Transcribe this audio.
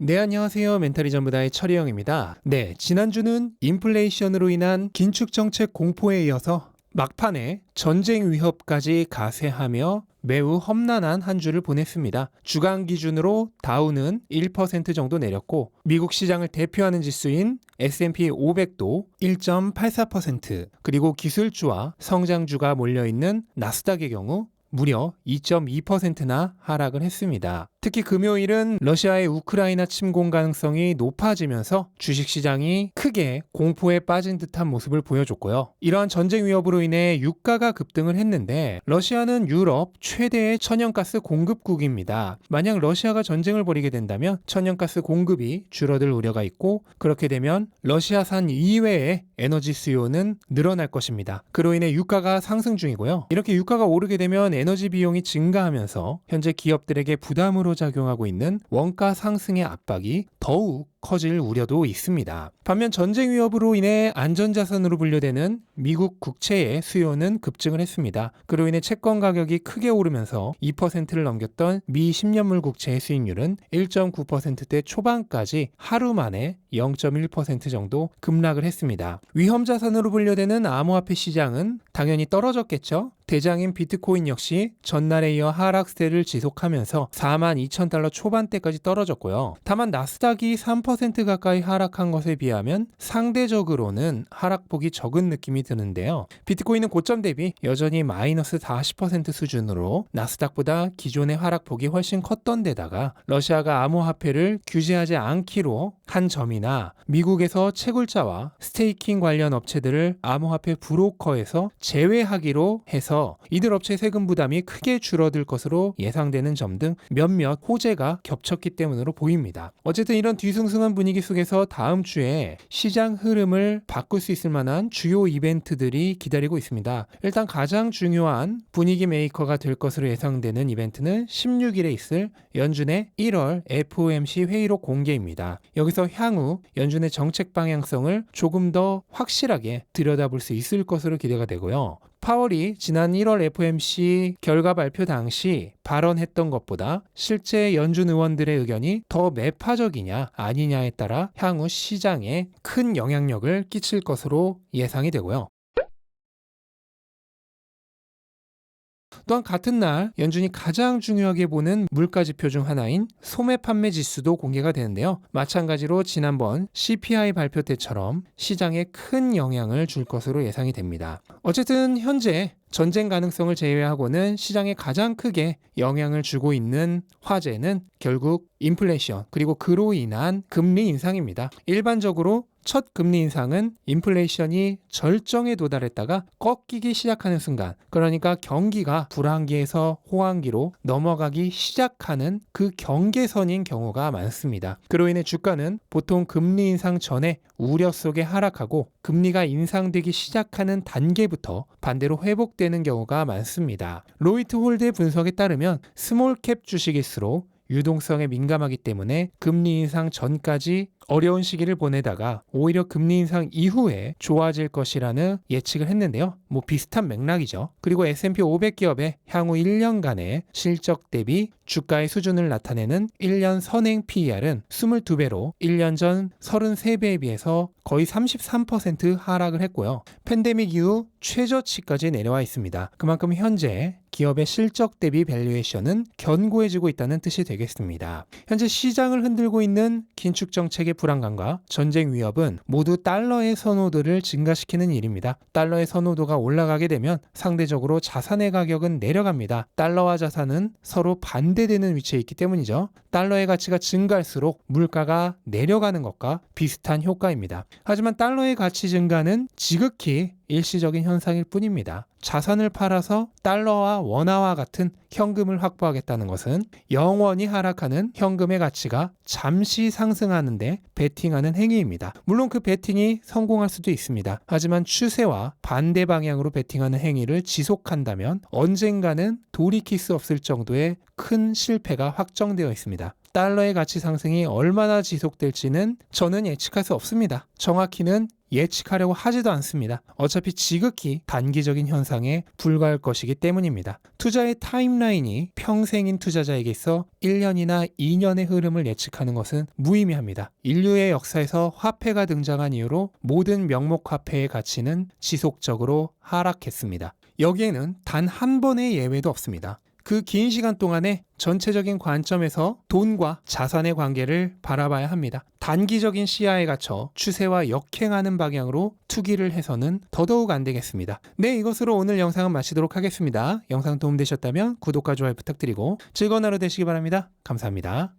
네, 안녕하세요. 멘탈이 전부다의 철이형입니다. 네, 지난주는 인플레이션으로 인한 긴축 정책 공포에 이어서 막판에 전쟁 위협까지 가세하며 매우 험난한 한 주를 보냈습니다. 주간 기준으로 다우는 1% 정도 내렸고 미국 시장을 대표하는 지수인 S&P 500도 1.84%, 그리고 기술주와 성장주가 몰려있는 나스닥의 경우 무려 2.2%나 하락을 했습니다. 특히 금요일은 러시아의 우크라이나 침공 가능성이 높아지면서 주식시장이 크게 공포에 빠진 듯한 모습을 보여줬고요. 이러한 전쟁 위협으로 인해 유가가 급등을 했는데 러시아는 유럽 최대의 천연가스 공급국입니다. 만약 러시아가 전쟁을 벌이게 된다면 천연가스 공급이 줄어들 우려가 있고, 그렇게 되면 러시아산 이외의 에너지 수요는 늘어날 것입니다. 그로 인해 유가가 상승 중이고요. 이렇게 유가가 오르게 되면 에너지 비용이 증가하면서 현재 기업들에게 부담으로 작용하고 있는 원가 상승의 압박이 더욱 커질 우려도 있습니다. 반면 전쟁 위협으로 인해 안전자산으로 분류되는 미국 국채의 수요는 급증을 했습니다. 그로 인해 채권 가격이 크게 오르면서 2%를 넘겼던 미 10년물 국채의 수익률은 1.9%대 초반까지 하루 만에 0.1% 정도 급락을 했습니다. 위험자산으로 분류되는 암호화폐 시장은 당연히 떨어졌겠죠. 대장인 비트코인 역시 전날에 이어 하락세를 지속하면서 42,000달러 초반대까지 떨어졌고요. 다만 나스닥이 3% 가까이 하락한 것에 비하면 상대적으로는 하락폭이 적은 느낌이 드는데요. 비트코인은 고점 대비 여전히 마이너스 40% 수준으로 나스닥보다 기존의 하락폭이 훨씬 컸던 데다가 러시아가 암호화폐를 규제하지 않기로 한 점이나 미국에서 채굴자와 스테이킹 관련 업체들을 암호화폐 브로커에서 제외하기로 해서 이들 업체 세금 부담이 크게 줄어들 것으로 예상되는 점 등 몇몇 호재가 겹쳤기 때문으로 보입니다. 어쨌든 이런 뒤숭숭한 분위기 속에서 다음 주에 시장 흐름을 바꿀 수 있을 만한 주요 이벤트들이 기다리고 있습니다. 일단 가장 중요한 분위기 메이커가 될 것으로 예상되는 이벤트는 16일에 있을 연준의 1월 FOMC 회의록 공개입니다. 여기서 향후 연준의 정책 방향성을 조금 더 확실하게 들여다볼 수 있을 것으로 기대가 되고요. 파월이 지난 1월 FOMC 결과 발표 당시 발언했던 것보다 실제 연준 의원들의 의견이 더 매파적이냐 아니냐에 따라 향후 시장에 큰 영향력을 끼칠 것으로 예상이 되고요. 또한 같은 날 연준이 가장 중요하게 보는 물가지표 중 하나인 소매 판매 지수도 공개가 되는데요. 마찬가지로 지난번 CPI 발표 때처럼 시장에 큰 영향을 줄 것으로 예상이 됩니다. 어쨌든 현재 전쟁 가능성을 제외하고는 시장에 가장 크게 영향을 주고 있는 화제는 결국 인플레이션, 그리고 그로 인한 금리 인상입니다. 일반적으로 첫 금리 인상은 인플레이션이 절정에 도달했다가 꺾이기 시작하는 순간, 그러니까 경기가 불황기에서 호황기로 넘어가기 시작하는 그 경계선인 경우가 많습니다. 그로 인해 주가는 보통 금리 인상 전에 우려 속에 하락하고 금리가 인상되기 시작하는 단계부터 반대로 회복되는 경우가 많습니다. 로이트 홀드의 분석에 따르면 스몰캡 주식일수록 유동성에 민감하기 때문에 금리 인상 전까지 어려운 시기를 보내다가 오히려 금리 인상 이후에 좋아질 것이라는 예측을 했는데요. 비슷한 맥락이죠. 그리고 S&P 500 기업의 향후 1년간의 실적 대비 주가의 수준을 나타내는 1년 선행 PER은 22배로 1년 전 33배에 비해서 거의 33% 하락을 했고요. 팬데믹 이후 최저치까지 내려와 있습니다. 그만큼 현재 기업의 실적 대비 밸류에이션은 견고해지고 있다는 뜻이 되겠습니다. 현재 시장을 흔들고 있는 긴축 정책의 불안감과 전쟁 위협은 모두 달러의 선호도를 증가시키는 일입니다. 달러의 선호도가 올라가게 되면 상대적으로 자산의 가격은 내려갑니다. 달러와 자산은 서로 반대되는 위치에 있기 때문이죠. 달러의 가치가 증가할수록 물가가 내려가는 것과 비슷한 효과입니다. 하지만 달러의 가치 증가는 지극히 일시적인 현상일 뿐입니다. 자산을 팔아서 달러와 원화와 같은 현금을 확보하겠다는 것은 영원히 하락하는 현금의 가치가 잠시 상승하는데 베팅하는 행위입니다. 물론 그 베팅이 성공할 수도 있습니다. 하지만 추세와 반대 방향으로 베팅하는 행위를 지속한다면 언젠가는 돌이킬 수 없을 정도의 큰 실패가 확정되어 있습니다. 달러의 가치 상승이 얼마나 지속될지는 저는 예측할 수 없습니다. 정확히는 예측하려고 하지도 않습니다. 어차피 지극히 단기적인 현상에 불과할 것이기 때문입니다. 투자의 타임라인이 평생인 투자자에게 있어 1년이나 2년의 흐름을 예측하는 것은 무의미합니다. 인류의 역사에서 화폐가 등장한 이후로 모든 명목 화폐의 가치는 지속적으로 하락했습니다. 여기에는 단 한 번의 예외도 없습니다. 그 긴 시간 동안에 전체적인 관점에서 돈과 자산의 관계를 바라봐야 합니다. 단기적인 시야에 갇혀 추세와 역행하는 방향으로 투기를 해서는 더더욱 안 되겠습니다. 네, 이것으로 오늘 영상은 마치도록 하겠습니다. 영상 도움되셨다면 구독과 좋아요 부탁드리고 즐거운 하루 되시기 바랍니다. 감사합니다.